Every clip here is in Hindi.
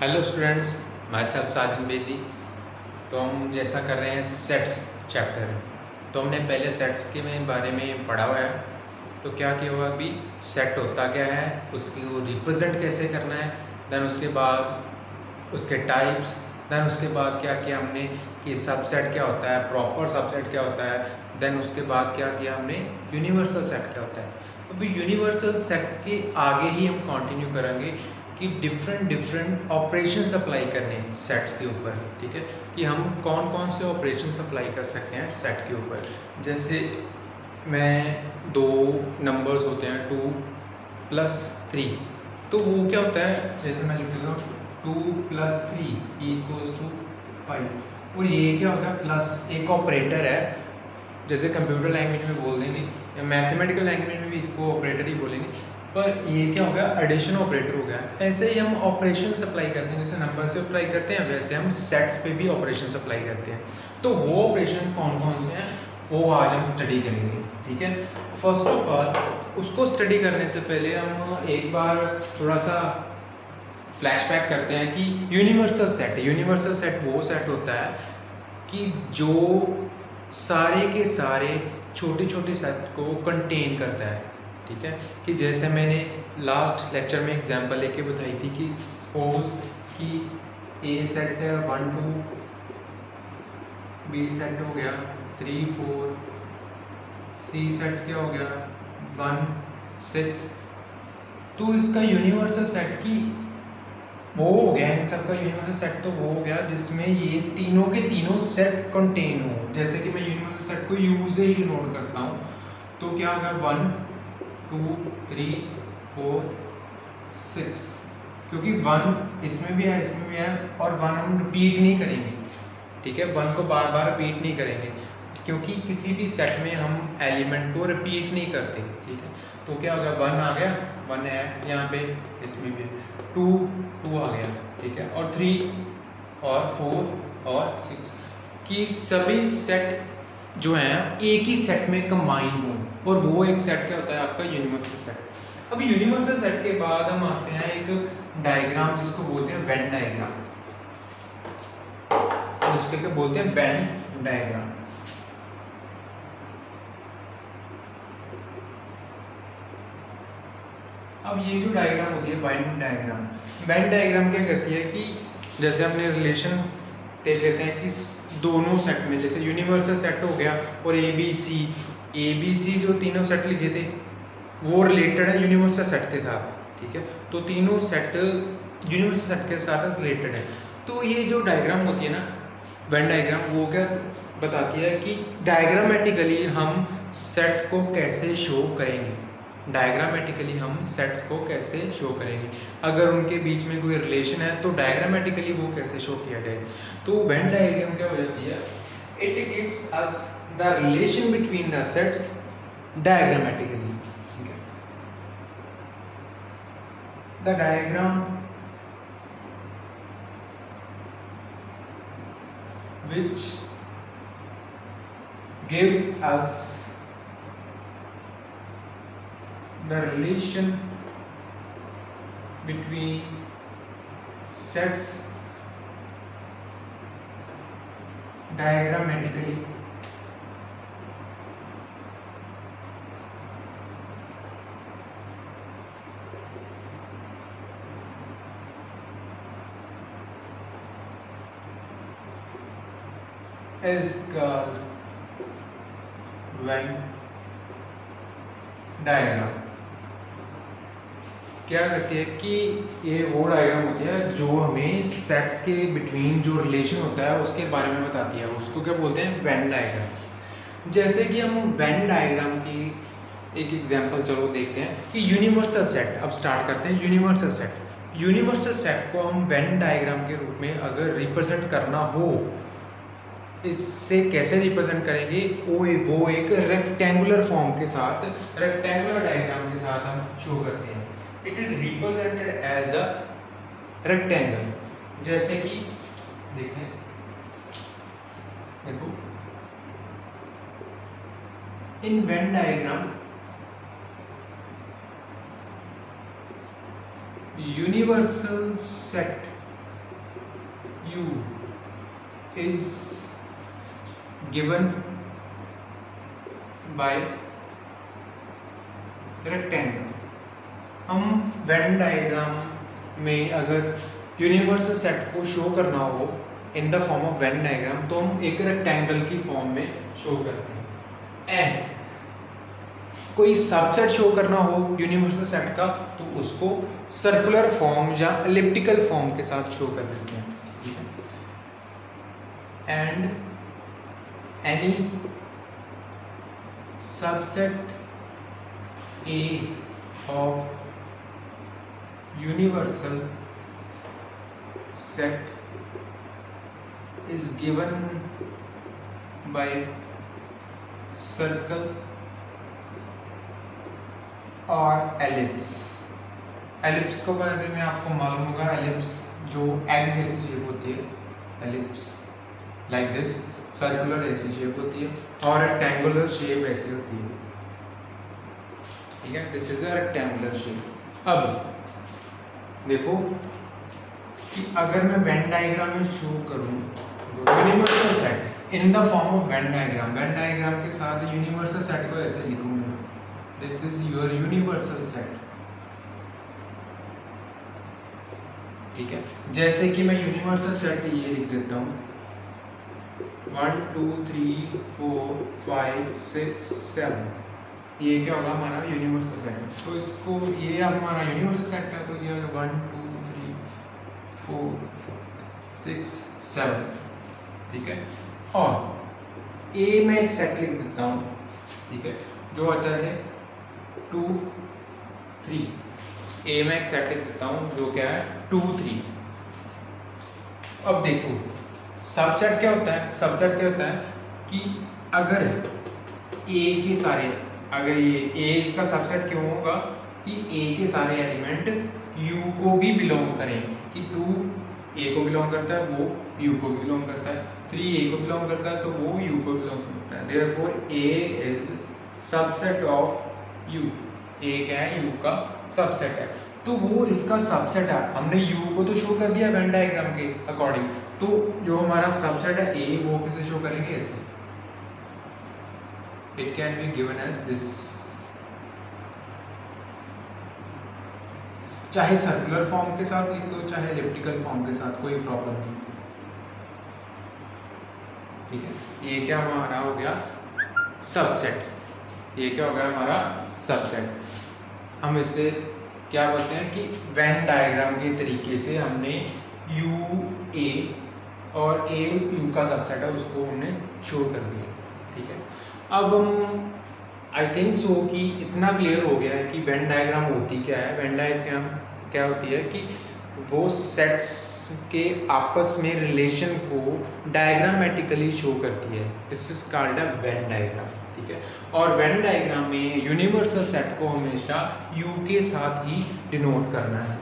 हेलो स्टूडेंट्स, मैं सेल्फ साजिद बेदी। तो हम जैसा कर रहे हैं सेट्स चैप्टर। तो हमने पहले सेट्स के बारे में पढ़ा हुआ है। तो क्या किया हुआ अभी सेट होता क्या है, उसकी वो रिप्रेजेंट कैसे करना है, देन उसके बाद उसके टाइप्स, देन उसके बाद क्या किया हमने कि सबसेट क्या होता है, प्रॉपर सबसेट क्या होता है, देन उसके बाद क्या किया हमने यूनिवर्सल सेट क्या होता है। अभी यूनिवर्सल सेट के आगे ही हम कंटिन्यू करेंगे कि डिफरेंट ऑपरेशन अप्लाई करने हैं सेट्स के ऊपर। ठीक है कि हम कौन कौन से ऑपरेशन अप्लाई कर सकते हैं सेट के ऊपर। जैसे मैं दो नंबर्स होते हैं 2+3, तो वो क्या होता है, जैसे मैं लिख देता हूँ 2+3 = 5। और ये क्या होगा, प्लस एक ऑपरेटर है, जैसे कंप्यूटर लैंग्वेज में बोल देंगे या मैथमेटिकल लैंग्वेज में भी इसको ऑपरेटर ही बोलेंगे, पर ये क्या हो गया, एडिशन ऑपरेटर हो गया। ऐसे ही हम ऑपरेशन अप्लाई करते हैं, जैसे नंबर से अप्लाई करते हैं वैसे हम सेट्स पे भी ऑपरेशन अप्लाई करते हैं। तो वो ऑपरेशंस कौन कौन से हैं वो आज हम स्टडी करेंगे। ठीक है, फर्स्ट ऑफ ऑल उसको स्टडी करने से पहले हम एक बार थोड़ा सा फ्लैशबैक करते हैं कि यूनिवर्सल सेट, यूनिवर्सल सेट वो सेट होता है कि जो सारे के सारे छोटे छोटे सेट को कंटेन करता है। ठीक है, कि जैसे मैंने लास्ट लेक्चर में एग्जांपल लेके बताई थी कि सपोज कि ए सेट है 1 2, बी सेट हो गया 3 4, सी सेट क्या हो गया 1 6। तो इसका यूनिवर्सल सेट की वो हो गया, इन सब का यूनिवर्सल सेट तो वो हो गया जिसमें ये तीनों के तीनों सेट कंटेन हो। जैसे कि मैं यूनिवर्सल सेट को यू से ही नोट करता हूँ, तो क्या होगा 1 2 3 4 6, क्योंकि 1 इसमें भी है इसमें भी है, और 1 हम रिपीट नहीं करेंगे। ठीक है, 1 को बार बार रिपीट नहीं करेंगे क्योंकि किसी भी सेट में हम एलिमेंट को रिपीट नहीं करते। ठीक है, तो क्या होगा 1 आ गया, 1 है यहाँ पे, इसमें भी 2 2 आ गया। ठीक है, और 3 और 4 और 6 की सभी सेट जो हैं एक ही सेट में कंबाइन हों, और वो एक सेट क्या होता है आपका यूनिवर्सल सेट। अब यूनिवर्सल सेट के बाद हम आते हैं एक डायग्राम जिसको बोलते हैं वेन डायग्राम, जिसको क्या बोलते हैं वेन डायग्राम। अब ये जो डायग्राम होती है वेन डायग्राम, वेन डायग्राम क्या कहती है कि जैसे हमने रिलेशन दे लेते हैं कि दोनों सेट में, जैसे यूनिवर्सल सेट हो गया और ए बी सी जो तीनों सेट लिखे थे वो रिलेटेड है यूनिवर्सल सेट के साथ। ठीक है, तो तीनों सेट यूनिवर्सल सेट के साथ रिलेटेड है। तो ये जो डायग्राम होती है ना वेन डायग्राम, वो क्या बताती है कि डायग्रामेटिकली हम सेट को कैसे शो करेंगे, डायग्रामेटिकली हम सेट्स को कैसे शो करेंगे, अगर उनके बीच में कोई रिलेशन है तो डायग्रामेटिकली वो कैसे शो किया जाए। तो वेन डायग्राम क्या हो जाती है, it gives us the relation between the sets diagrammatically. The diagram which gives us the relation between sets diagrammatically is called Venn diagram। क्या कहती है कि ये वो डायग्राम होती है जो हमें सेट्स के बिटवीन जो रिलेशन होता है उसके बारे में बताती है, उसको क्या बोलते हैं वेन डायग्राम। जैसे कि हम वेन डायग्राम की एक एग्जांपल चलो देखते हैं कि यूनिवर्सल सेट, अब स्टार्ट करते हैं यूनिवर्सल सेट। यूनिवर्सल सेट को हम वेन डायग्राम के रूप में अगर रिप्रेजेंट करना हो, इससे कैसे रिप्रेजेंट करेंगे, वो एक रेक्टेंगुलर फॉर्म के साथ, रेक्टेंगुलर डायग्राम के साथ हम शो करते हैं। It is represented as a rectangle. जैसे कि देखो in Venn diagram universal set U is given by rectangle. हम वेन डायग्राम में अगर यूनिवर्सल सेट को शो करना हो in the form of Venn diagram तो हम एक रेक्टेंगल की फॉर्म में शो करते हैं। एंड कोई सबसेट शो करना हो यूनिवर्सल सेट का तो उसको सर्कुलर फॉर्म या एलिप्टिकल फॉर्म के साथ शो कर देते हैं। And any subset A of universal set is given by circle और ellipse। एलिप्स को बारे में आपको मालूम होगा, एलिप्स जो एग जैसी शेप होती है, एलिप्स लाइक दिस, सर्कुलर ऐसी शेप होती है और रेक्टेंगुलर शेप ऐसी होती है। ठीक है, this is a rectangular shape. अब देखो कि अगर मैं वेन डायग्राम में शो करूं universal set in the form of Venn diagram, Venn diagram के साथ यूनिवर्सल सेट को ऐसे लिखूंगा, this is your universal set. ठीक है, जैसे कि मैं यूनिवर्सल सेट ये लिख देता हूँ 1 2 3 4 5 6 7, ये क्या होगा हमारा यूनिवर्सल सेट। तो इसको ये हमारा यूनिवर्सल सेट है तो ये 1 2 3 4 6 7। ठीक है, और ए में एक सेट लिख देता हूँ, ठीक है, जो आता है 2 3। ए में एक सेट लिख देता हूँ जो क्या है 2 3। अब देखो सबसेट क्या होता है, सबसेट क्या होता है कि अगर ए के सारे, अगर ये ए इसका सबसेट क्यों होगा कि ए के सारे एलिमेंट यू को भी बिलोंग करें, कि 2 ए को बिलोंग करता है वो यू को बिलोंग करता है, 3 ए को बिलोंग करता है तो वो यू को बिलोंग करता है। Therefore A is subset of U, A क्या है यू का सबसेट है, तो वो इसका सबसेट है। हमने यू को तो शो कर दिया वेन डायग्राम के अकॉर्डिंग, तो जो हमारा सबसेट है ए वो कैसे शो करेंगे, ऐसे it can be given as this। चाहे सर्कुलर फॉर्म के साथ लिख दो चाहे एलिप्टिकल फॉर्म के साथ, कोई प्रॉब्लम नहीं। ठीक है, ये क्या हमारा हो गया सबसेट, ये क्या हो गया हमारा सबसेट। हम इससे क्या बोलते हैं कि वेन डायग्राम के तरीके से हमने यू ए और ए यू का सबसेट है उसको हमने शो कर दिया। ठीक है, अब आई थिंक सो कि इतना क्लियर हो गया है कि वेन डायग्राम होती क्या है। वेन डायग्राम क्या होती है कि वो सेट्स के आपस में रिलेशन को डायग्रामेटिकली शो करती है, this is called a Venn diagram. ठीक है, और वेन डायग्राम में यूनिवर्सल सेट को हमेशा यू के साथ ही डिनोट करना है।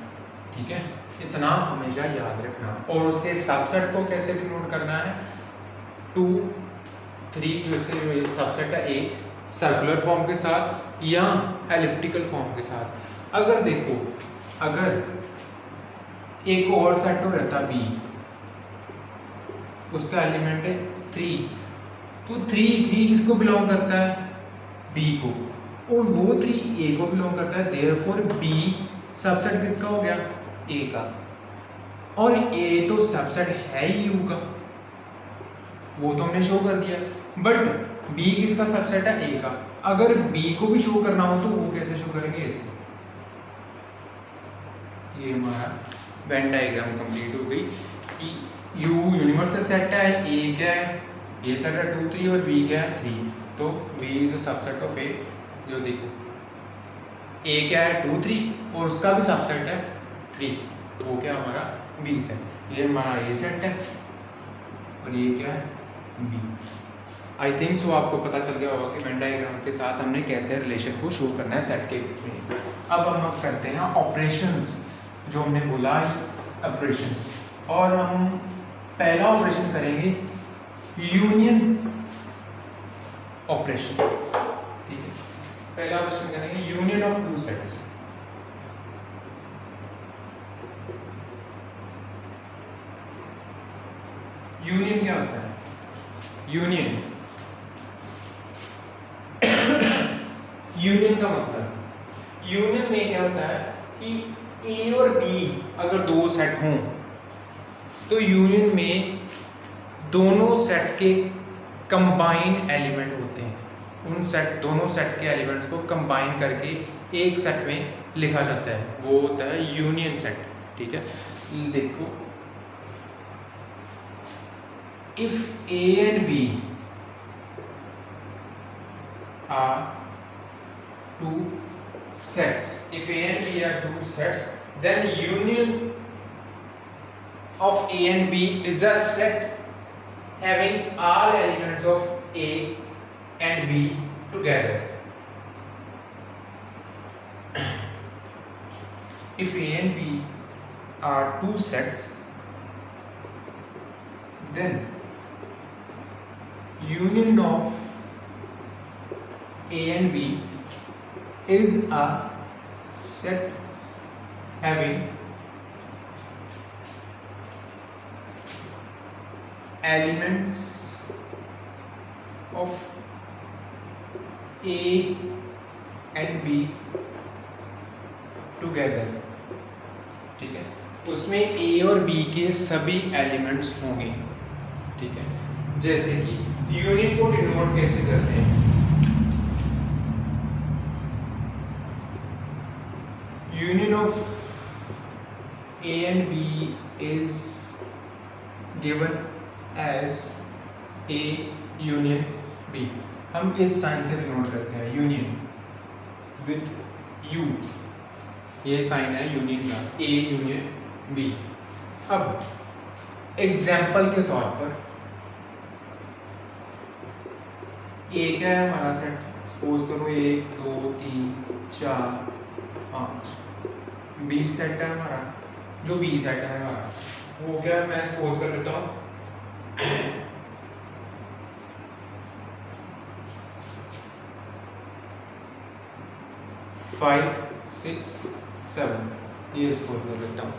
ठीक है, इतना हमेशा याद रखना। और उसके सबसेट को कैसे डिनोट करना है, 2 3 जैसे सबसेट है ए सर्कुलर फॉर्म के साथ या एलिप्टिकल फॉर्म के साथ। अगर देखो अगर एक और सेट हो रहता बी, उसका एलिमेंट है 3, तो 3 किसको बिलोंग करता है, बी को, और वो 3 ए को बिलोंग करता है। देयरफॉर बी सबसेट किसका हो गया, ए का, और ए तो सबसेट है ही यू का, वो तो हमने शो कर दिया। बट बी किसका सबसेट है, ए का। अगर बी को भी शो करना हो तो वो कैसे शो करेंगे, ऐसे। ये हमारा वेन डायग्राम कंप्लीट हो गई कि यू यूनिवर्सल सेट है, ए क्या है, ए सेट है 2 3 और बी क्या है 3, तो B is a subset of A. जो देखो ए क्या है 2 3 और उसका भी सबसेट है 3, वो क्या हमारा बी सेट। ये हमारा ए सेट है और ये क्या है बी। आई थिंक सो आपको पता चल गया होगा कि वेन डायग्राम के साथ हमने कैसे रिलेशन को शो करना है सेट के बीच में। अब हम करते हैं ऑपरेशंस, जो हमने बोला ऑपरेशंस, और हम पहला ऑपरेशन करेंगे यूनियन ऑपरेशन। ठीक है, पहला ऑपरेशन करेंगे यूनियन ऑफ 2 सेट्स। यूनियन क्या होता है? यूनियन यूनियन का मतलब, यूनियन में क्या होता है कि ए और बी अगर दो सेट हों तो यूनियन में दोनों सेट के कंबाइन एलिमेंट होते हैं, उन दोनों सेट के एलिमेंट्स को कंबाइन करके एक सेट में लिखा जाता है, वो होता है यूनियन सेट। ठीक है, देखो if A and B are two sets, if A and B are two sets, then union of A and B is a set having all elements of A and B together. If A and B are two sets, then union of A and B is a set having elements of A and B together। ठीक है, उसमें A और B के सभी एलिमेंट्स होंगे। ठीक है, जैसे कि यूनियन को डिनोट कैसे करते हैं? Union of A and B is given as A union B। हम इस साइन से डिनोट करते हैं यूनियन विद U, ये साइन है यूनियन का, A यूनियन B। अब एग्जाम्पल के तौर पर A क्या है हमारा सेट, सपोज करो 1 2 3 4 5। बी सेट है हमारा, जो बी सेट है हमारा वो क्या है, मैं सपोज कर लेता हूँ 5 6 7, ये सपोज कर लेता हूँ।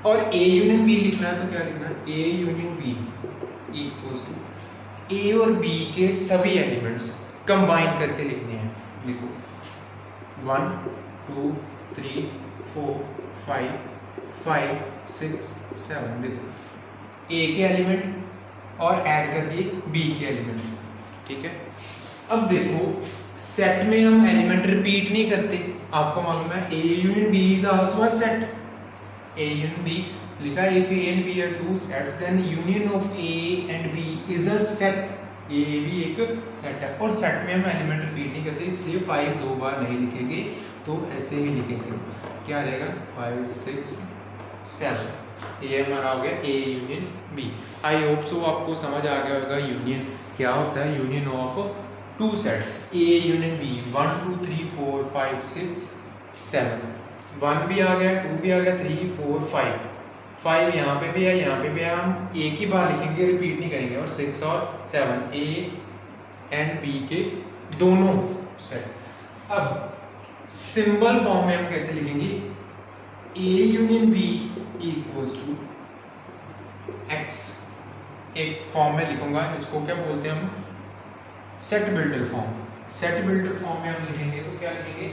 और ए यूनियन बी लिखना है तो क्या लिखना है, A union B equals to A और बी के सभी एलिमेंट्स कंबाइन करके लिखने हैं। लिखो 1 2 3 4 5 5 6 7, देखो ए के एलिमेंट और ऐड कर दिए बी के एलिमेंट। ठीक है, अब देखो सेट में हम एलिमेंट रिपीट नहीं करते, आपको मालूम है A union B is also a set. A union B लिखा, if A and B are two sets then union of A and B is a set. ये भी एक सेट है और सेट में हम एलिमेंट रिपीट नहीं करते, इसलिए 5 दो बार नहीं लिखेंगे, तो ऐसे ही लिखेंगे। क्या रहेगा 5 6 7, ये हमारा हो गया A union B. I hope so आपको समझ आ गया होगा यूनियन क्या होता है, union of two sets A union B 1 2 3 4 5 6 7, 1 भी आ गया 2 भी आ गया 3 4 5 5 यहाँ पे भी है, यहाँ पे भी है, हम एक ही बार लिखेंगे, रिपीट नहीं करेंगे। और 6 और 7 ए एंड बी के दोनों सेट। अब सिंबल फॉर्म में हम कैसे लिखेंगे, A union B equals to X. एक फॉर्म में लिखूंगा, इसको क्या बोलते हैं हम, set builder form. Set builder form में हम लिखेंगे तो क्या लिखेंगे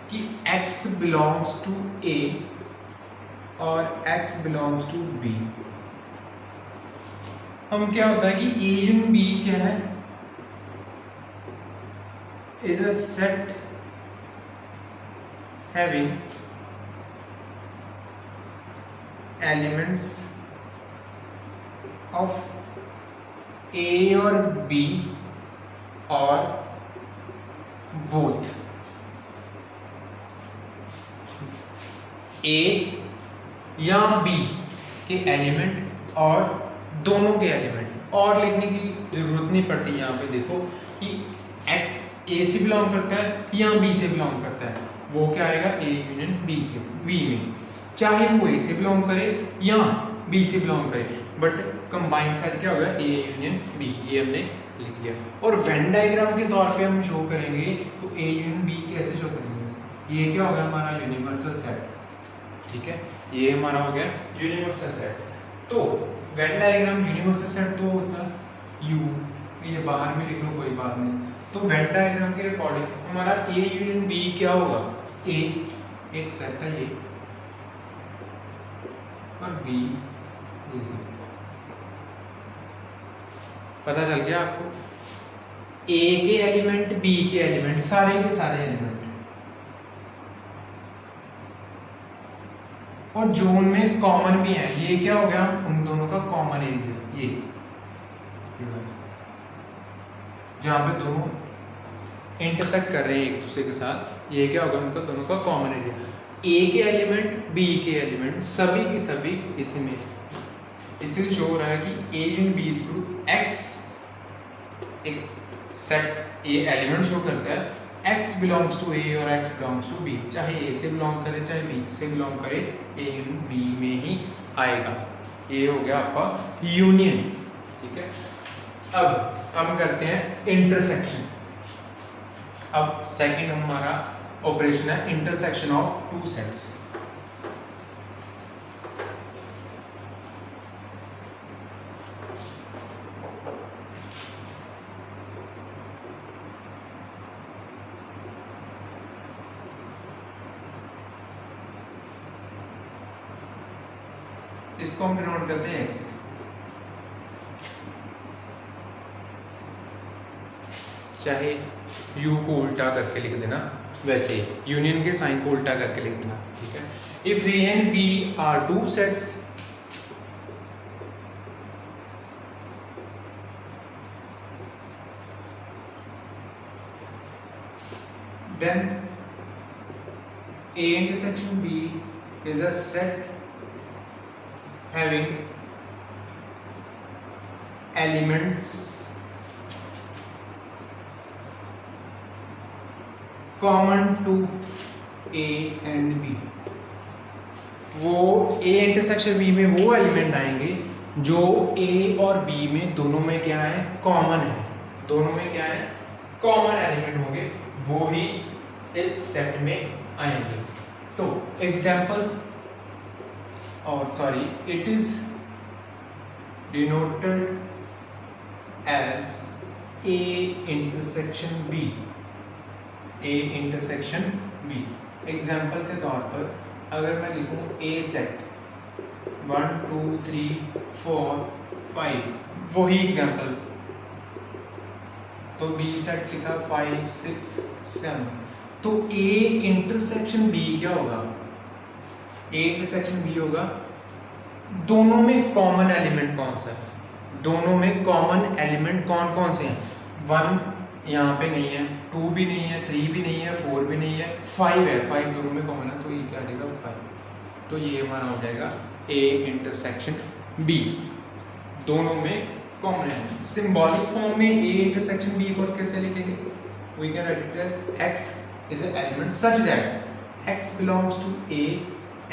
कि x बिलोंग्स टू a और x बिलोंग्स टू b। हम क्या होता है कि a यूनियन b क्या है, is a set having elements of a और b और बोथ ए या बी के एलिमेंट और दोनों के एलिमेंट। और लिखने की जरूरत नहीं पड़ती, यहाँ पे देखो कि x ए से बिलोंग करता है या बी से बिलोंग करता है, वो क्या आएगा ए यूनियन बी से बी में, चाहे वो ए से बिलोंग करे या बी से बिलोंग करे, बट कंबाइंड सेट क्या होगा ए यूनियन बी, ये हमने लिख लिया। और वेन डायग्राम के तौर पे हम शो करेंगे तो ए यूनियन बी कैसे शो करेंगे, ये क्या होगा हमारा यूनिवर्सल सेट। ठीक है, ये हमारा हो गया यूनिवर्सल सेट। तो वेन डायग्राम यूनिवर्सल सेट तो होता है यू, ये बाहर भी लिख लो कोई बात नहीं। तो वेन डायग्राम के अकॉर्डिंग हमारा ए यूनियन बी क्या होगा, ए एक सेट है ये और बी, पता चल गया आपको, ए के एलिमेंट बी के एलिमेंट सारे के सारे एलिमेंट, और जोन में कॉमन भी है, ये क्या हो गया उन दोनों का कॉमन एरिया, ये जहां पे दोनों इंटरसेक्ट कर रहे हैं एक दूसरे के साथ, ये क्या होगा उनका दोनों का कॉमन एरिया। ए के एलिमेंट बी के एलिमेंट सभी के सभी इसमें, इससे शो हो रहा है कि ए इन बी थ्रू एक्स एक सेट ए एलिमेंट शो करता है, एक्स बिलोंग्स टू ए और एक्स बिलोंग्स टू बी, चाहे ए से बिलोंग करे चाहे बी से बिलोंग करे, ए इन बी में ही आएगा। ये हो गया आपका यूनियन, ठीक है। अब हम करते हैं इंटरसेक्शन। अब सेकंड हमारा ऑपरेशन है इंटरसेक्शन ऑफ टू सेट्स। इसको हम डिनोट करते हैं ऐसे, चाहे यू को उल्टा करके लिख देना, वैसे यूनियन के साइन को उल्टा करके लिख देना, ठीक है। If A and B are two sets, then A intersection B is a set having elements common to A and B। वो A इंटरसेक्शन B में वो एलिमेंट आएंगे जो A और B में दोनों में क्या है, कॉमन है, दोनों में क्या है, कॉमन एलिमेंट होंगे, वो ही इस सेट में आएंगे। तो एग्जाम्पल, और sorry, it is denoted as A intersection B, A intersection B। Example के तौर पर अगर मैं लिखूं A सेट 1 2 3 4 5, वही एग्जाम्पल, तो B सेट लिखा 5 6 7, तो A इंटरसेक्शन B क्या होगा, A इंटरसेक्शन B होगा, दोनों में कॉमन एलिमेंट कौन सा है, दोनों में कॉमन एलिमेंट कौन कौन से हैं, 1 यहाँ पे नहीं है, 2 भी नहीं है, 3 भी नहीं है, 4 भी नहीं है, 5 है, 5 दोनों में कॉमन है, तो ये क्या आएगा 5, तो ये हमारा हो जाएगा A इंटरसेक्शन B, दोनों में कॉमन है। सिंबॉलिक फॉर्म में A इंटरसेक्शन B को कैसे लिखेंगे, we can write it as X is an element such that X belongs to A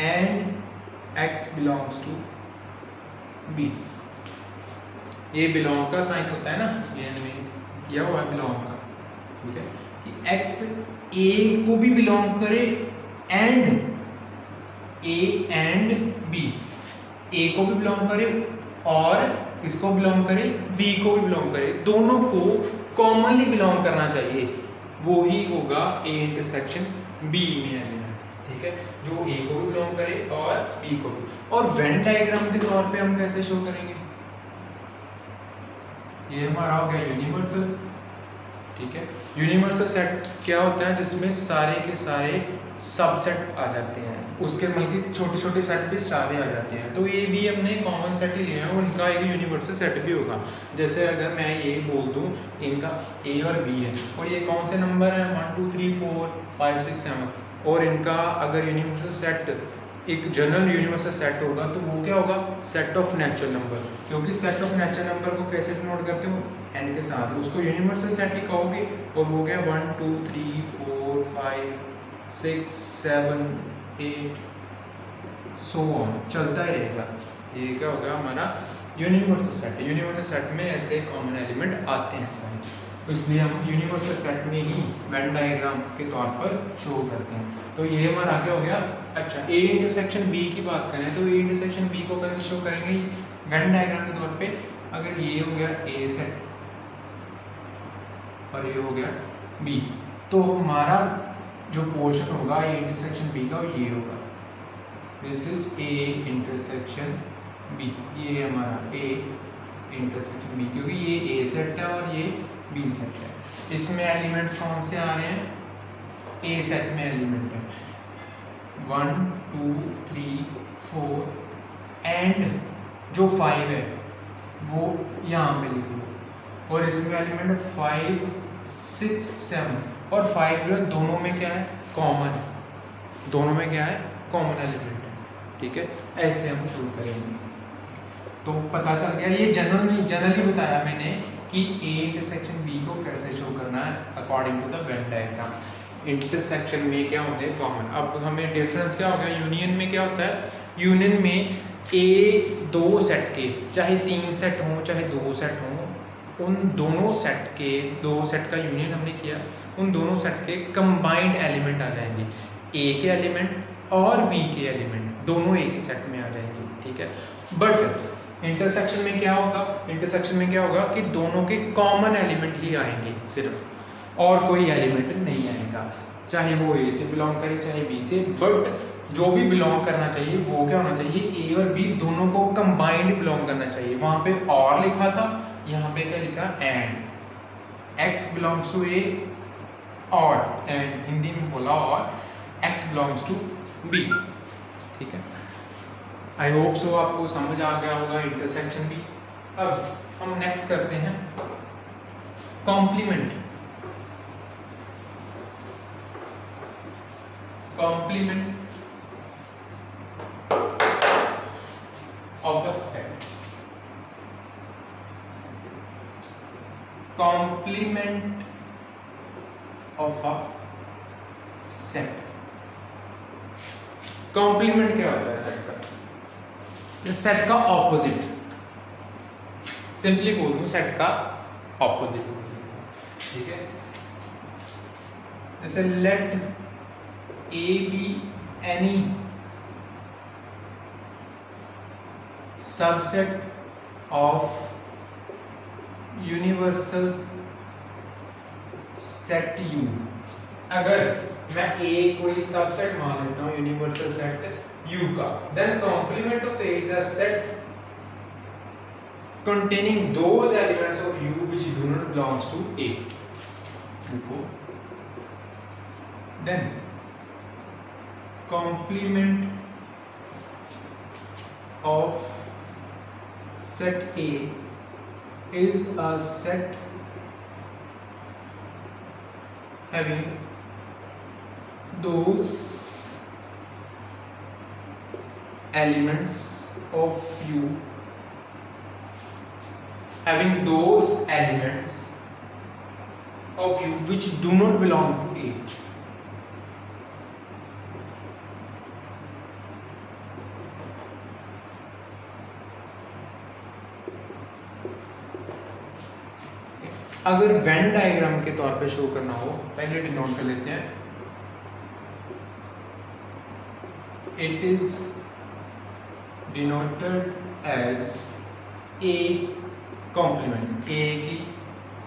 and X belongs to B। ये बिलोंग का साइन होता है ना, ये में किया हुआ है बिलोंग का, ठीक है, कि X A को भी बिलोंग करे and A and B, A को भी बिलोंग करे और किसको बिलोंग करे, B को भी बिलोंग करे, दोनों को कॉमनली बिलोंग करना चाहिए, वो ही होगा A इंटरसेक्शन B में एलिमेंट, ठीक है, जो A को भी बिलोंग करे और B को भी। और वेन डायग्राम के तौर पे हम कैसे शो करेंगे, ये हमारा हो गया यूनिवर्सल, ठीक है। यूनिवर्सल सेट क्या होता है, जिसमें सारे के सारे सबसेट आ जाते हैं, उसके मतलब छोटे छोटे सेट भी सारे आ जाते हैं, तो ये भी हमने कॉमन सेट ही लिया है, उनका एक यूनिवर्सल सेट भी होगा। जैसे अगर मैं ये बोल दूं इनका A और B है, और ये कौन से नंबर है 1 2 3 4 5 6 7, और इनका अगर यूनिवर्सल सेट एक जनरल यूनिवर्सल सेट होगा तो वो क्या होगा, सेट ऑफ नेचुरल नंबर, क्योंकि सेट ऑफ नेचुरल नंबर को कैसे डिनोट करते हो, n के साथ, उसको यूनिवर्सल सेट ही कहोगे, और वो गया 1 2 3 4 5 6 7 8 सो ऑन, चलता ही रहेगा। ये क्या होगा हमारा यूनिवर्सल सेट। यूनिवर्सल सेट में ऐसे कॉमन एलिमेंट आते हैं सारे, तो इसलिए हम यूनिवर्सल सेट में ही वेन डायग्राम के तौर पर शो करते हैं। तो ये हमारा आगे हो गया अच्छा ए इंटरसेक्शन बी की बात करें तो ए इंटरसेक्शन बी को कैसे शो करेंगे वेन डायग्राम के तौर पे। अगर ये हो गया ए सेट और ये हो गया बी, तो हमारा जो पोर्शन होगा ए इंटरसेक्शन बी का ये होगा, this is A intersection B, ये हमारा ए इंटरसेक्शन बी, क्योंकि ये ए सेट है और ये बी सेट है। इसमें एलिमेंट्स कौन से आ रहे हैं, ए सेट में एलिमेंट है 1 2 3 4 एंड जो 5 है वो यहाँ पे लिख लो, और इसमें एलिमेंट 5 6 7 और 5 जो है दोनों में क्या है कॉमन, दोनों में क्या है कॉमन एलिमेंट है, ठीक है। ऐसे हम शुरू करेंगे। तो पता चल गया, ये जनरली बताया मैंने कि ए इंटरसेक्शन बी को कैसे शो करना है according to the Venn diagram. Intersection में क्या होते हैं कॉमन। अब हमें डिफरेंस क्या हो गया, यूनियन में क्या होता है, यूनियन में ए दो सेट के, चाहे 3 सेट हों चाहे 2 सेट हों, उन दोनों सेट के, 2 सेट का यूनियन हमने किया, उन दोनों सेट के कंबाइंड एलिमेंट आ जाएंगे, ए के एलिमेंट और बी के एलिमेंट दोनों एक ही सेट में आ जाएंगे, ठीक है। बट इंटरसेक्शन में क्या होगा, इंटरसेक्शन में क्या होगा कि दोनों के कॉमन एलिमेंट ही आएंगे सिर्फ, और कोई एलिमेंट नहीं आएगा, चाहे वो ए से बिलोंग करे चाहे बी से, बट जो भी बिलोंग करना चाहिए वो क्या होना चाहिए, ए और बी दोनों को कंबाइंड बिलोंग करना चाहिए। वहां पे और लिखा था, यहाँ पे क्या लिखा and, x belongs to A और एंड हिंदी में बोला और एक्स बिलोंग्स टू बी, ठीक है। आई होप सो आपको समझ आ गया होगा इंटरसेक्शन भी। अब हम नेक्स्ट करते हैं complement. Complement of a set, complement of a set. Complement क्या होता है सेट का, सेट का ऑपोजिट, सिंपली बोल दूं सेट का ऑपोजिट, ठीक है। जैसे let A B any subset of universal set U. अगर मैं ए कोई सबसेट मान लेता हूं यूनिवर्सल सेट U का, then complement of A is a set containing those elements of U which do not belongs to A. Then complement of set A is a set having those elements of U, having those elements of U which do not belong to A. अगर वेन डायग्राम के तौर पे शो करना हो, पहले डिनोट कर लेते हैं, it is denoted as A complement, A की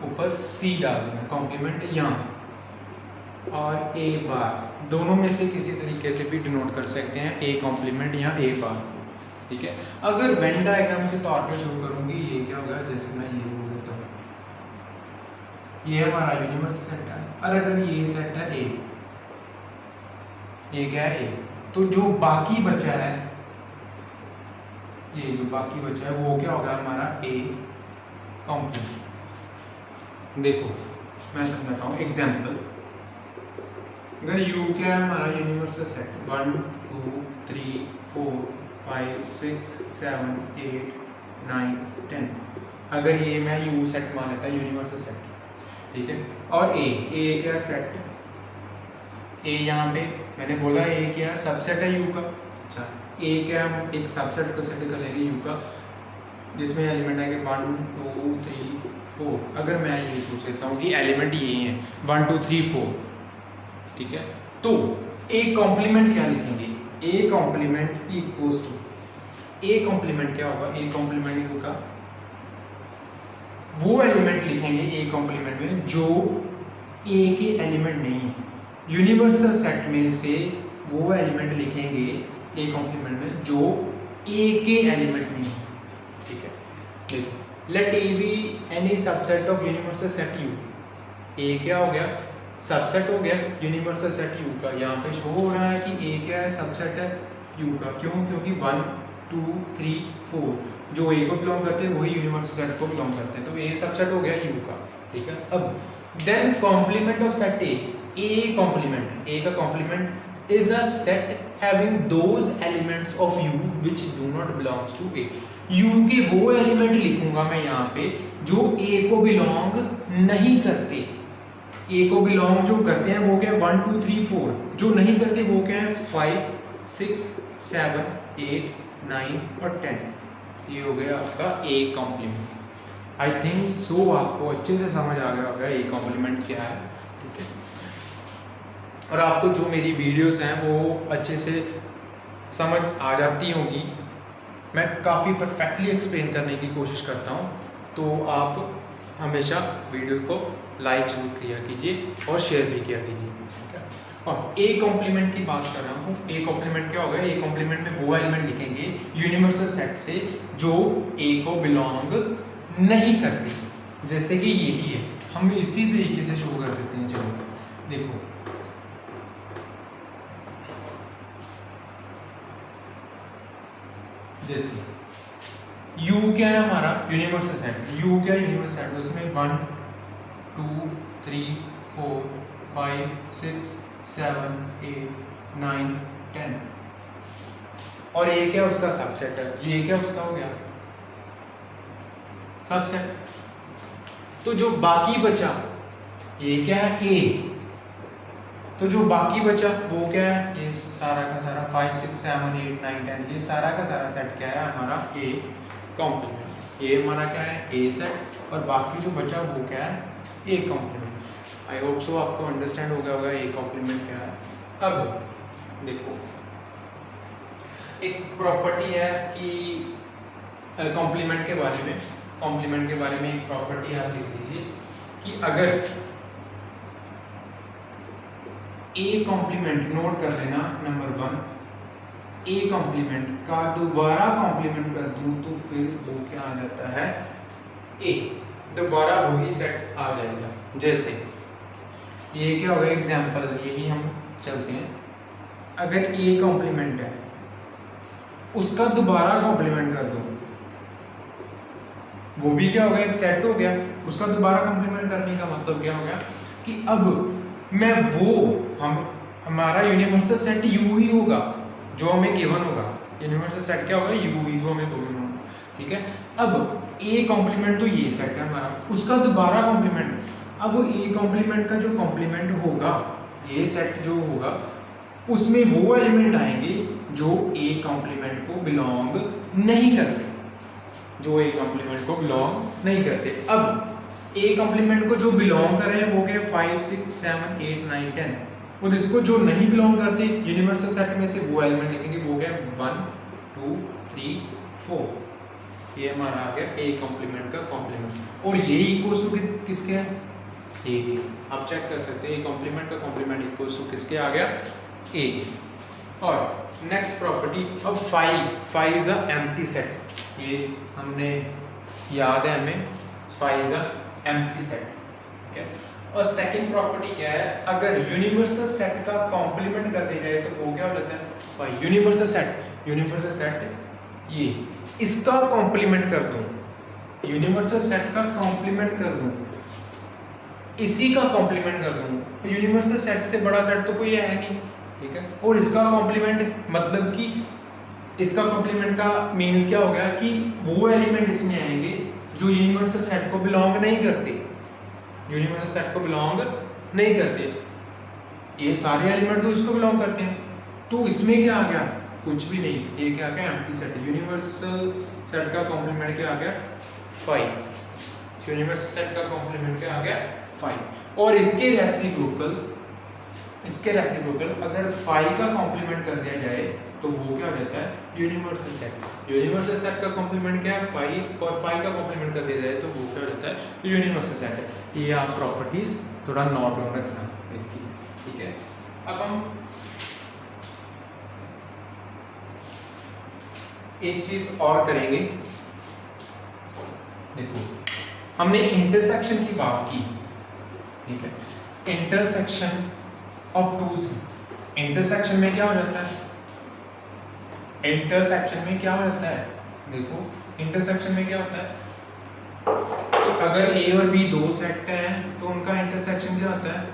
ऊपर C डाल देना, कॉम्प्लीमेंट यहाँ और A बार, दोनों में से किसी तरीके से भी डिनोट कर सकते हैं, A कॉम्प्लीमेंट या A बार, ठीक है। अगर वेन डायग्राम के तौर पे शो करूँगी, ये क्या होगा, जैसे मैं ये बोल देता हूँ, ये हमारा यूनिवर्सल सेट है, और अगर ये सेट है A, ये क्या है A, तो जो बाकी बचा है, ये जो बाकी बचा है वो क्या होगा हमारा A कॉम्प्लीमेंट। देखो मैं समझाता हूँ एग्जाम्पल। अगर U क्या है हमारा यूनिवर्सल सेट, 1 2 3 4 5 6 7 8 9 10, अगर ये मैं U सेट मान लेता हूँ यूनिवर्सल सेट, ठीक है। और A क्या सेट, A यहाँ पे मैंने बोला A क्या सबसेट है U का, अच्छा A क्या हम एक सबसेट को सेट कर लेंगे U का, जिसमें एलिमेंट आएंगे 1 2 3 4। अगर मैं ये सोच लेता हूँ कि एलिमेंट ये हैं 1 2 3 4, ठीक है, तो एक कॉम्प्लीमेंट क्या लिखेंगे, A complement equals to, A complement क्या होगा, ए कॉम्प्लीमेंट होगा वो एलिमेंट लिखेंगे ए कॉम्प्लीमेंट में जो ए के एलिमेंट नहीं है। यूनिवर्सल सेट में से वो एलिमेंट लिखेंगे ए कॉम्प्लीमेंट में जो ए के एलिमेंट नहीं है। ठीक है, देखो let A B any subset of universal set U. A क्या हो गया, सबसेट हो गया यूनिवर्सल सेट यू का। यहाँ पे शो हो रहा है कि ए क्या है, सबसेट है यू का। क्यों, क्योंकि 1 2 3 4 जो ए को बिलोंग करते हैं वही यूनिवर्सल सेट को बिलोंग करते हैं, तो ए सबसेट हो गया यू का। ठीक है, अब then complement of set A complement, A का complement is a set having those elements of U which do not belongs to A. U के वो एलिमेंट लिखूंगा मैं यहाँ पे जो ए को बिलोंग नहीं करते। ए को बिलोंग जो करते हैं वो क्या है, 1 2 3 4, जो नहीं करते वो क्या है 5 6 7 8 9 और 10। ये हो गया आपका A complement. I think so आपको अच्छे से समझ आ गया होगा ए कॉम्प्लीमेंट क्या है। ठीक है, और आपको जो मेरी वीडियोस हैं वो अच्छे से समझ आ जाती होंगी। मैं काफ़ी परफेक्टली एक्सप्लेन करने की कोशिश करता हूँ, तो आप हमेशा वीडियो को लाइक जरूर किया कीजिए और शेयर भी किया कीजिए। ठीक है, और ए कॉम्प्लीमेंट की बात कर रहा हूँ। ए कॉम्प्लीमेंट क्या होगा, ए कॉम्प्लीमेंट में वो एलिमेंट लिखेंगे यूनिवर्सल सेट से जो ए को बिलोंग नहीं करती, जैसे कि यही है। हम इसी तरीके से शो कर देते हैं। चलो देखो, जैसे U क्या है हमारा यूनिवर्सल सेट, U क्या यूनिवर्सल सेट, उसमें 1 2 3 4 5 6 7 8 9 10, और ये क्या उसका सबसेट है, ये क्या उसका हो गया सबसेट। तो जो बाकी बचा ये क्या है A, तो जो बाकी बचा वो क्या है, ये सारा का सारा 5 6 7 8 9 10, ये सारा का सारा सेट क्या है हमारा ए कॉम्प्लीमेंट। ये हमारा क्या है ए सेट, और बाकी जो बचा वो क्या है A complement. I hope so आपको अंडरस्टैंड हो गया होगा ए कॉम्प्लीमेंट क्या है। अब देखो एक प्रॉपर्टी है कि कॉम्प्लीमेंट के बारे में, कॉम्प्लीमेंट के बारे में एक प्रॉपर्टी आप लिख लीजिए कि अगर ए कॉम्प्लीमेंट, नोट कर लेना नंबर 1, ए कॉम्प्लीमेंट का दोबारा कॉम्प्लीमेंट कर दूं तो फिर वो क्या आ जाता है ए, दोबारा वही सेट आ जाएगा। जैसे ये क्या होगा एग्जाम्पल, यही हम चलते हैं। अगर ए कॉम्प्लीमेंट है उसका दोबारा कॉम्प्लीमेंट कर दो, वो भी क्या होगा एक सेट हो गया। उसका दोबारा कॉम्प्लीमेंट करने का मतलब क्या हो गया कि अब मैं वो हमारा यूनिवर्सल सेट यू ही होगा जो हमें गिवन होगा। यूनिवर्सल सेट क्या होगा यू ही, जो हमें गिवन होगा। ठीक है, अब ए कॉम्प्लीमेंट तो ये सेट है हमारा, उसका दोबारा कॉम्प्लीमेंट, अब ए कॉम्प्लीमेंट का जो कॉम्प्लीमेंट होगा, ये सेट जो होगा उसमें वो एलिमेंट आएंगे जो ए कॉम्प्लीमेंट को बिलोंग नहीं करते, जो ए कॉम्प्लीमेंट को बिलोंग नहीं करते। अब ए कॉम्प्लीमेंट को जो बिलोंग कर रहे हैं वो क्या 5 6 7 8 9 10, और इसको जो नहीं बिलोंग करते यूनिवर्सल सेट में से वो एलिमेंट लिखेंगे, वो क्या 1 2 3 4। ये हमारा आ गया ए कॉम्प्लीमेंट का कॉम्प्लीमेंट, और ये इक्वल्स टू किसके है ए के। आप चेक कर सकते हैं ए कॉम्प्लीमेंट का कॉम्प्लीमेंट इक्वल्स टू किसके आ गया ए। और नेक्स्ट प्रॉपर्टी अब phi is a empty set, ये हमने याद है हमें, phi is a empty set. ठीक है, और सेकंड प्रॉपर्टी क्या है, अगर यूनिवर्सल सेट का कॉम्प्लीमेंट कर दिया जाए तो वो क्या हो जाता है फाई। यूनिवर्सल सेट ये इसका कॉम्प्लीमेंट कर दूं, यूनिवर्सल सेट का कॉम्प्लीमेंट कर दूं, इसी का कॉम्प्लीमेंट कर दूं, तो यूनिवर्सल सेट से बड़ा सेट तो कोई है नहीं। ठीक है, और इसका कॉम्प्लीमेंट मतलब कि इसका कॉम्प्लीमेंट का मीन्स क्या हो गया कि वो एलिमेंट इसमें आएंगे जो यूनिवर्सल सेट को बिलोंग नहीं करते, यूनिवर्सल सेट को बिलोंग नहीं करते। ये सारे एलिमेंट तो इसको बिलोंग करते हैं, तो इसमें क्या आ गया कुछ भी नहीं, ये क्या आ गया एम्प्टी सेट। यूनिवर्सल सेट का कॉम्प्लीमेंट क्या आ गया 5, यूनिवर्सल सेट का कॉम्प्लीमेंट क्या आ गया 5। और इसके रेसिप्रोकल अगर 5 का कॉम्प्लीमेंट कर दिया जाए तो वो क्या हो जाता है, यूनिवर्सल सेट। यूनिवर्सल सेट का कॉम्प्लीमेंट क्या है, फाइव, और फाइव का कॉम्प्लीमेंट कर दिया जाए तो वो क्या हो जाता है, यूनिवर्सल सेट है। ये आप प्रॉपर्टीज थोड़ा नोट डाउन रखना इसकी, ठीक है। अब हम एक चीज और करेंगे, देखो हमने इंटरसेक्शन की बात की, ठीक है। इंटरसेक्शन ऑफ टू, इंटरसेक्शन में क्या हो जाता है, इंटरसेक्शन में क्या हो जाता है, देखो इंटरसेक्शन में क्या होता है, अगर ए और बी दो सेट हैं तो उनका इंटरसेक्शन क्या होता है,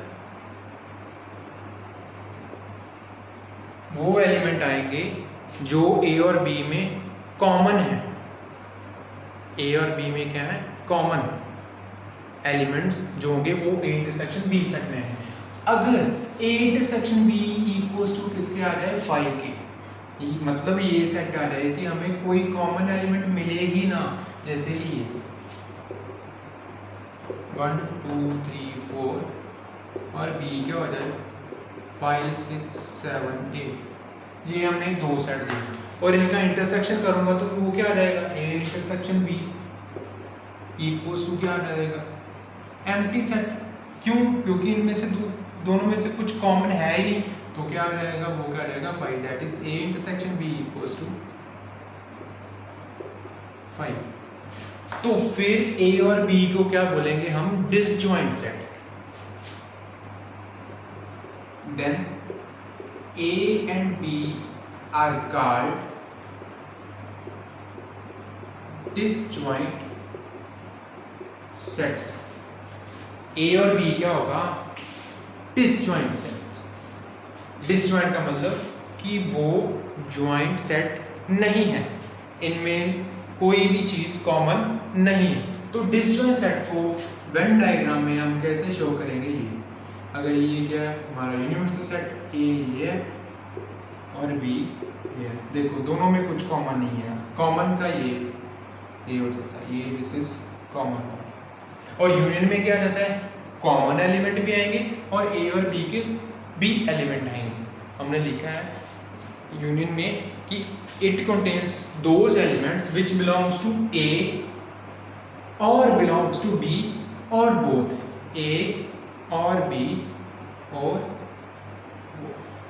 वो एलिमेंट आएंगे जो ए और बी में कॉमन है। ए और बी में क्या है, कॉमन एलिमेंट्स जो होंगे वो ए इंटरसेक्शन बी सेट में है। अगर A intersection B equals to किसके आ जाए, 5 के, मतलब ये सेट आ जाए कि हमें कोई कॉमन एलिमेंट मिलेगी ना, जैसे कि ये 1 2 3 4 और बी क्या हो जाए 5 6 7 8, ये हमने दो सेट दिए और इनका इंटरसेक्शन करूंगा तो वो क्या आ जाएगा, A intersection B equals to क्या आ जाएगा, एम्प्टी सेट। क्यों, क्योंकि इनमें से दोनों में से कुछ कॉमन है ही नहीं, तो क्या आ जाएगा, वो क्या आ जाएगा 5, that is A intersection B equals to 5। तो फिर ए और बी को क्या बोलेंगे हम, disjoint set. Then A and B are called disjoint sets. A और बी क्या होगा, डिसजॉइंट सेट। डिसजॉइंट का मतलब कि वो जॉइंट सेट नहीं है, इनमें कोई भी चीज कॉमन नहीं है। तो डिसजॉइंट सेट को वेन डायग्राम में हम कैसे शो करेंगे, ये अगर ये क्या है हमारा यूनिवर्सल सेट, ए ये है और बी ये है, देखो दोनों में कुछ कॉमन नहीं है, कॉमन का ये हो जाता है, ये दिस इज कॉमन। और यूनियन में क्या जाता है, कॉमन एलिमेंट भी आएंगे और ए और बी के बी एलिमेंट आएंगे। हमने लिखा है यूनियन में कि it contains those elements which belongs to A और बिलोंग्स टू बी और बोथ ए और बी और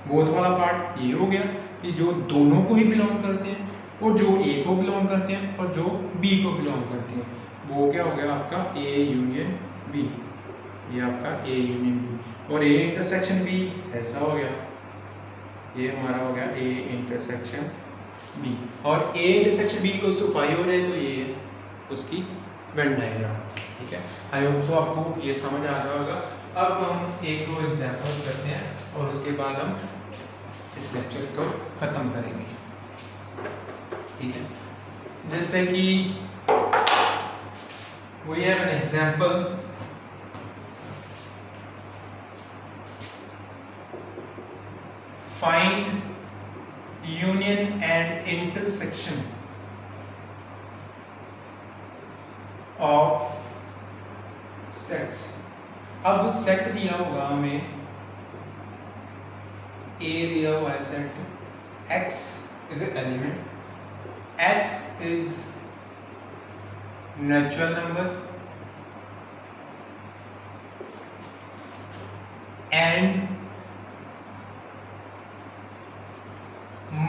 बोथ वाला पार्ट ये हो गया कि जो दोनों को ही बिलोंग करते हैं और जो ए को बिलोंग करते हैं और जो बी को बिलोंग करते हैं, वो क्या हो गया आपका ए यूनियन बी, ये आपका ए यूनियन बी। और ए इंटरसेक्शन बी ऐसा हो गया, ये हमारा हो गया ए इंटरसेक्शन बी। और ए इंटरसेक्शन बी को 5 हो जाए तो ये उसकी वेन डायग्राम, ठीक है। आई होप सो आपको ये समझ आ रहा होगा। अब हम एक दो एग्जाम्पल करते हैं और उसके बाद हम इस लेक्चर को ख़त्म करेंगे, ठीक है। जैसे कि we have an example, find union and intersection of sets। अब सेट दिया होगा हमें, ए दिया हुआ है set, x is an element, x is natural number and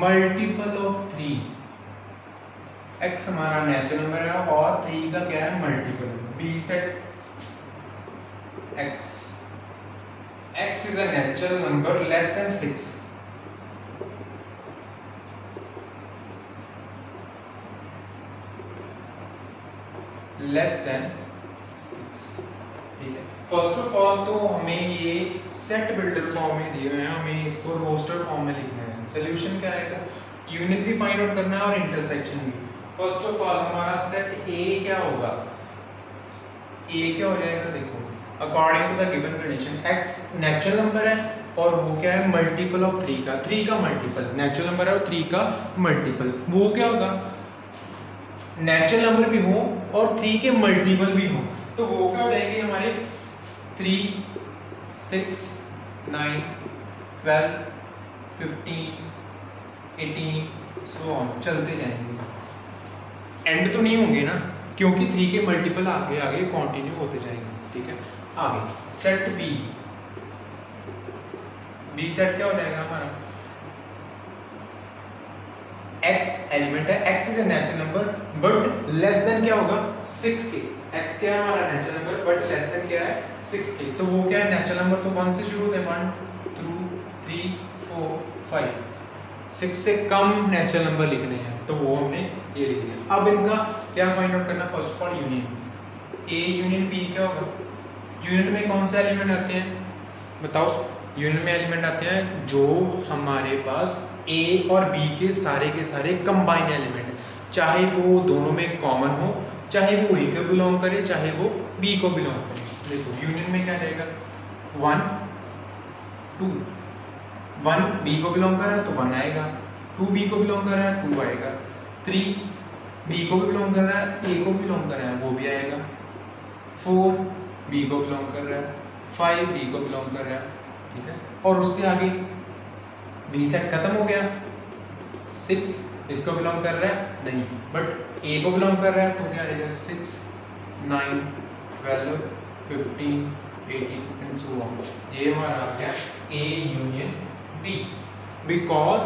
multiple of 3। x हमारा नेचुरल नंबर है और 3 का क्या है, multiple. B set x is a natural number less than 6, less than 6, ठीक है। फर्स्ट ऑफ ऑल तो हमें ये सेट बिल्डर फॉर्म में दिए हुए हैं, हमें इसको रोस्टर फॉर्म में लिखना है। सोल्यूशन क्या आएगा, यूनियन भी फाइंड आउट करना है और इंटरसेक्शन भी। फर्स्ट ऑफ ऑल हमारा सेट ए क्या होगा, ए क्या हो जाएगा, देखो according to the given condition x natural number है और वो क्या है, मल्टीपल ऑफ 3 का, 3 का मल्टीपल, नेचुरल नंबर है और 3 का मल्टीपल, वो क्या होगा, नेचुरल नंबर भी हो और 3 के मल्टीपल भी हो, तो वो क्या हो जाएंगे हमारे 3 6 9 12 15 18 सो ऑन चलते जाएंगे, एंड तो नहीं होंगे ना, क्योंकि 3 के मल्टीपल आगे आगे कंटिन्यू होते जाएंगे। ठीक है, आगे सेट बी सेट क्या हो जाएगा हमारा, x एलिमेंट है, x is a natural number but less than क्या होगा 6 के, x क्या है हमारा natural number but less than क्या है 6 के, तो वो क्या है नेचुरल नंबर, तो 1 से शुरू होते हैं 1 2 3 4 5, 6 से कम नेचुरल नंबर लिखने हैं, तो वो हमने ये लिख दिया। अब इनका क्या फाइंड आउट करना, first of all union, a union b क्या होगा, यूनियन में कौन से एलिमेंट आते हैं बताओ, यूनियन में एलिमेंट आते हैं जो हमारे पास a और b के सारे कंबाइन एलिमेंट, चाहे वो दोनों में कॉमन हो, चाहे वो a को बिलोंग करे, चाहे वो b को बिलोंग करे। देखो यूनियन में क्या रहेगा 1 2, 1 b को बिलोंग कर रहा है तो 1 आएगा, 2 b को बिलोंग कर रहा है 2 आएगा, 3 b को बिलोंग कर रहा है a को बिलोंग कर रहा है वो भी आएगा, 4 b को बिलोंग कर रहा है, 5 b को बिलोंग कर रहा है। ठीक है, और उससे आगे b सेट खत्म हो गया, 6 इसको बिलोंग कर रहा है नहीं, बट a को बिलोंग कर रहा है तो क्या रहेगा 6 9 12 15 18 एंड सो ऑन, ये हमारा आ गया a union b, because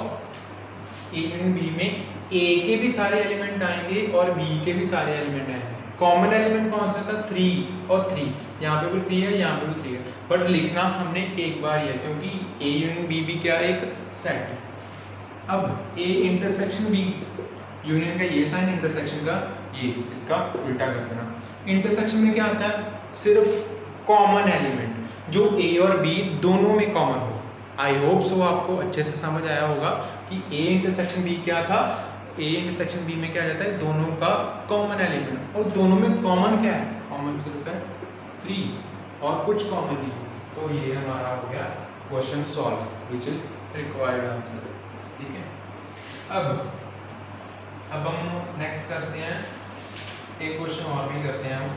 a union b में a के भी सारे एलिमेंट आएंगे और b के भी सारे एलिमेंट आएंगे। कॉमन एलिमेंट कौन सा था 3 और 3, यहाँ पे भी 3 है यहाँ पे भी 3 है, बट लिखना हमने एक बार ही है क्योंकि a यूनियन b भी क्या एक सेट है। अब a इंटरसेक्शन b, यूनियन का ये साइन, इंटरसेक्शन का ये, इसका उल्टा कर देना। इंटरसेक्शन में क्या आता है, सिर्फ कॉमन एलिमेंट जो a और b दोनों में कॉमन हो। आई होप सो आपको अच्छे से समझ आया होगा कि a इंटरसेक्शन b क्या था, a इंटरसेक्शन b में क्या आ जाता है दोनों का कॉमन एलिमेंट, और दोनों में कॉमन क्या है, कॉमन सिर्फ है 3 और कुछ कॉमन नहीं, तो ये हमारा हो गया question solve which is required answer. ठीक है, अब हम नेक्स्ट करते हैं, एक क्वेश्चन और भी करते हैं हम,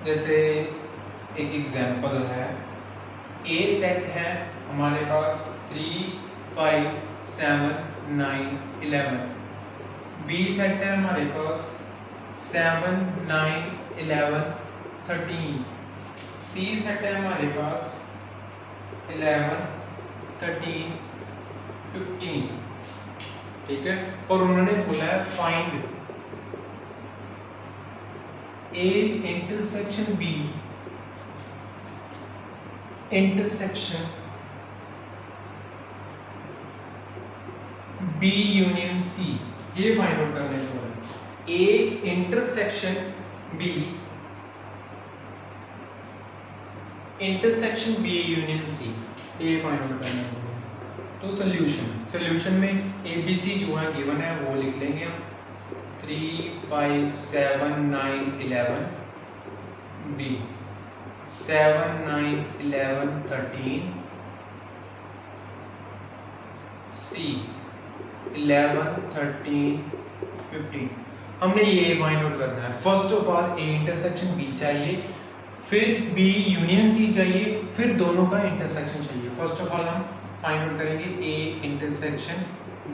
जैसे एक एग्जांपल है, A सेट है हमारे पास 3 5 7 9 11, B सेट है हमारे पास 7 9 11 13, C सेट है हमारे पास 11 13 15। ठीक है, और उन्होंने बोला है find A intersection B intersection B union C, ये फाइंड आउट करने को है। A intersection B intersection B union C, ये फाइंड आउट करने को है। तो सॉल्यूशन में ABC जो है गिवन है वो लिख लेंगे हम, 3 5 7 9 11, B 7 9 11 13, C 11 13 15। हमने ये फाइंड आउट करना है। First of all A intersection B चाहिए, फिर B यूनियन C चाहिए, फिर दोनों का इंटरसेक्शन चाहिए। फर्स्ट ऑफ ऑल हम फाइंड आउट करेंगे A इंटरसेक्शन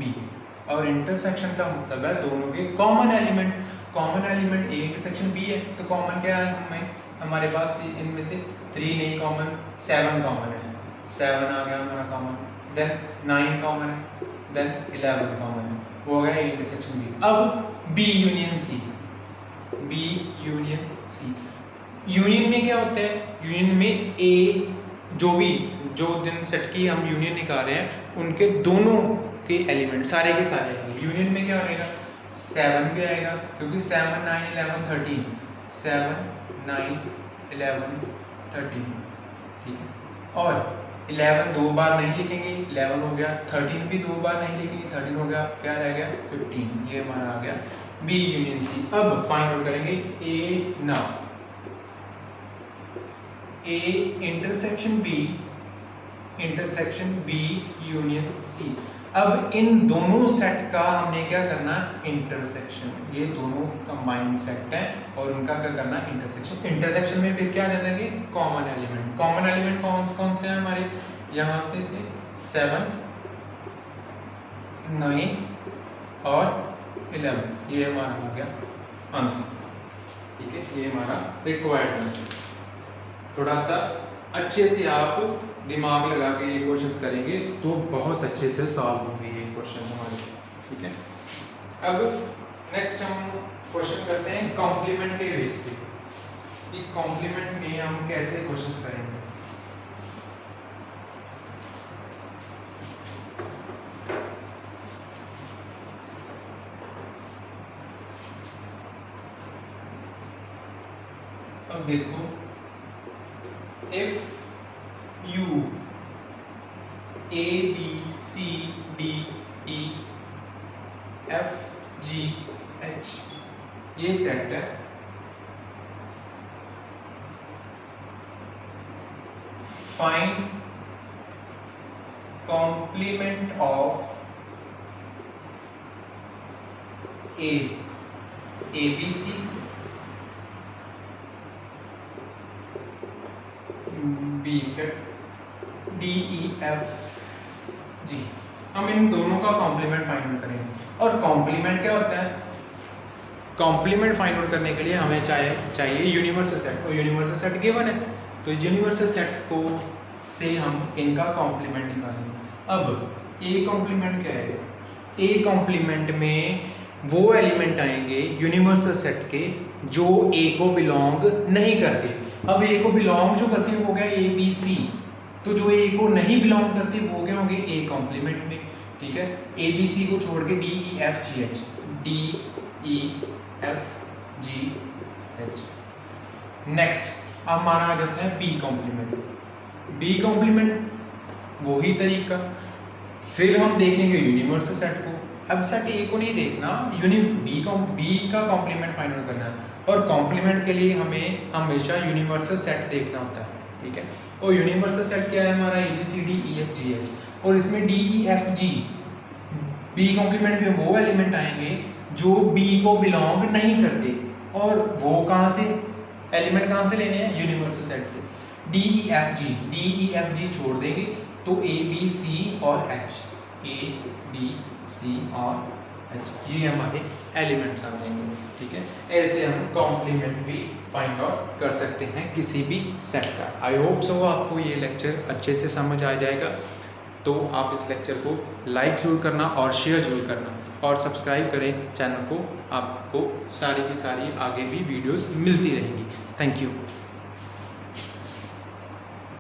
B, और इंटरसेक्शन का मतलब है दोनों के common element. Common element A intersection B है, तो कॉमन क्या है हमें, हमारे पास इनमें से 3 नहीं कॉमन, 7 कॉमन है, 7 आ गया हमारा कॉमन, देन 9 कॉमन है, देन 11 कॉमन है, वो हो गया A इंटरसेक्शन B। अब B union C, B union C, union में क्या होता है, यूनियन में A जो जिन सेट की हम यूनियन निकाल रहे हैं उनके दोनों के एलिमेंट सारे के सारे आएंगे। यूनियन में क्या रहेगा 7 भी आएगा, क्योंकि 7 9 11 13, 7 9 11 13। ठीक है, और 11 दो बार नहीं लिखेंगे, 11 हो गया, 13 भी दो बार नहीं लिखेंगे, 13 हो गया, क्या रह गया 15। ये हमारा आ गया B यूनियन C। अब फाइंड आउट करेंगे A now, A intersection B union C। अब इन दोनों सेट का हमने क्या करना, इंटरसेक्शन। ये दोनों कंबाइंड सेट है और उनका क्या करना, इंटरसेक्शन। इंटरसेक्शन में फिर क्या रहता है, कॉमन एलिमेंट। कॉमन एलिमेंट कौन कौन से हैं हमारे, यहाँ पे से 7, 9 और 11, ये हमारा हो गया आंसर। ठीक है, ये हमारा रिक्वायर्ड आंसर। थोड़ा सा अच्छे से आप दिमाग लगा के ये क्वेश्चंस करेंगे तो बहुत अच्छे से सॉल्व होंगे ये क्वेश्चन हमारे। ठीक है, अब नेक्स्ट हम क्वेश्चन करते हैं कॉम्प्लीमेंट के बेस पे, कि कॉम्प्लीमेंट में हम कैसे क्वेश्चंस करेंगे। अब देखो, if U A B C D E F G H ये सेट है, find complement of A B C B set D E F G। हम इन दोनों का कॉम्प्लीमेंट फाइंड आउट करेंगे। और कॉम्प्लीमेंट क्या होता है, कॉम्प्लीमेंट फाइंड आउट करने के लिए हमें चाहिए यूनिवर्सल सेट, और यूनिवर्सल सेट गिवन है, तो यूनिवर्सल सेट को से हम इनका कॉम्प्लीमेंट निकालेंगे। अब ए कॉम्प्लीमेंट क्या है, ए कॉम्प्लीमेंट में वो एलिमेंट आएंगे यूनिवर्सल सेट के जो ए को बिलोंग नहीं करते। अब ए को बिलोंग जो करते हैं वो गया ए बी सी, तो जो ए को नहीं बिलोंग करते वो क्या होंगे ए कॉम्प्लीमेंट में। ठीक है, ए बी सी को छोड़ के D E F G H, D E F G H. Next अब हमारा आ जाता है बी कॉम्प्लीमेंट। बी कॉम्प्लीमेंट वही तरीका, फिर हम देखेंगे यूनिवर्सल सेट को। अब सेट ए को नहीं देखना, बी का कॉम्प्लीमेंट फाइंड आउट करना है, और कॉम्प्लीमेंट के लिए हमें हमेशा यूनिवर्सल सेट देखना होता है। ठीक है, और यूनिवर्सल सेट क्या है हमारा, A B C D E F G H, और इसमें D E F G B complement में वो एलिमेंट आएंगे जो बी को बिलोंग नहीं करते, और वो कहाँ से एलिमेंट कहाँ से लेने हैं, यूनिवर्सल सेट के। डी ई एफ जी छोड़ देंगे तो ए बी सी और एच, ए बी सी और एच ये हमारे एलिमेंट्स आ जाएंगे। ठीक है, ऐसे हम कॉम्प्लीमेंट भी फाइंड आउट कर सकते हैं किसी भी सेट का। आई होप सो आपको ये लेक्चर अच्छे से समझ आ जाएगा, तो आप इस लेक्चर को लाइक जरूर करना और शेयर जरूर करना, और सब्सक्राइब करें चैनल को, आपको सारी की सारी आगे भी वीडियोस मिलती रहेंगी। Thank you.